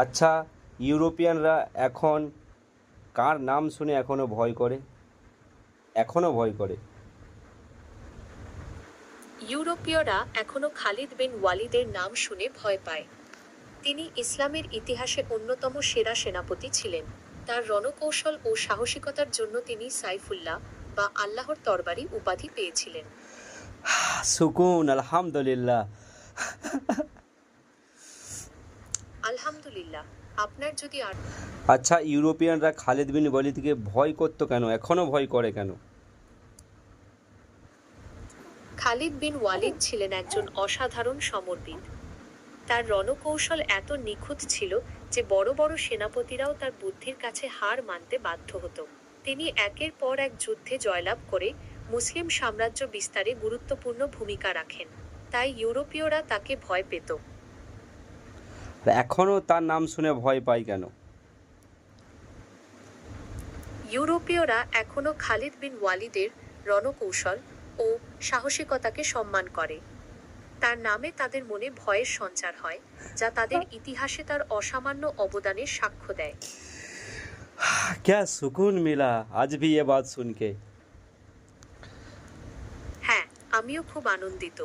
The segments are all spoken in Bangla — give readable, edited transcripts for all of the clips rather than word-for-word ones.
আচ্ছা, ইউরোপিয়ানরা এখন কার নাম শুনে এখনো ভয় করে? এখনো ভয় করে? ইউরোপীয়রা এখনও খালিদ বিন ওয়ালিদের নাম শুনে ভয় পায়। তিনি ইসলামের ইতিহাসে অন্যতম সেরা সেনাপতি ছিলেন। তার রণকৌশল ও সাহসিকতার জন্য তিনি সাইফুল্লাহ বা আল্লাহর তরবারি উপাধি পেয়েছিলেন। সুকুন, আলহামদুলিল্লাহ। আলহামদুলিল্লাহ। আপনার যদি আর আচ্ছা, ইউরোপিয়ানরা খালিদ বিন ওয়ালিদকে ভয় করতো কেন, এখনো ভয় করে কেন? খালিদ বিন ওয়ালিদ ছিলেন একজন অসাধারণ সমরবিদ। তার রণকৌশল এত নিখুঁত ছিল যে বড় বড় সেনাপতিরাও তার বুদ্ধির কাছে হার মানতে বাধ্য হতো। তিনি একের পর এক যুদ্ধে জয়লাভ করে মুসলিম সাম্রাজ্য বিস্তারে গুরুত্বপূর্ণ ভূমিকা রাখেন। তাই ইউরোপীয়রা তাকে ভয় পেত। এখনো তার নাম শুনে ভয় পায় কেন? ইউরোপীয়রা এখনও খালিদ বিন ওয়ালিদের রণকৌশল ও সাহসিকতাকে সম্মান করে। তার নামে তাদের মনে ভয়ের সঞ্চার হয়, যা তাদের ইতিহাসে তার অসামান্য অবদানের সাক্ষ্য দেয়। क्या सुकून मिला आज भी ये बात सुन के। হ্যাঁ, আমিও খুব আনন্দিত।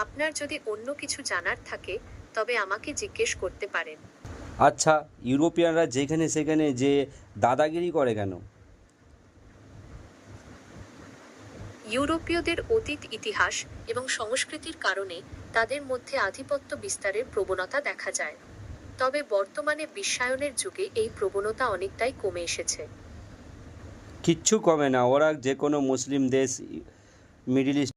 আপনার যদি অন্য কিছু জানার থাকে তবে আমাকে জিজ্ঞেস করতে পারেন। আচ্ছা, ইউরোপিয়ানরা যেখানে সেখানে যে দাদাগিরি করে কেন? ইউরোপীয়দের অতীত ইতিহাস এবং সংস্কৃতির কারণে তাদের মধ্যে আধিপত্য বিস্তারের প্রবণতা দেখা যায়। তবে বর্তমানে বিশ্বায়নের যুগে এই প্রবণতা অনেকটাই কমে এসেছে। কিচ্ছু কমে না, ওরা যে কোনো মুসলিম দেশ, মিডিল ইস্ট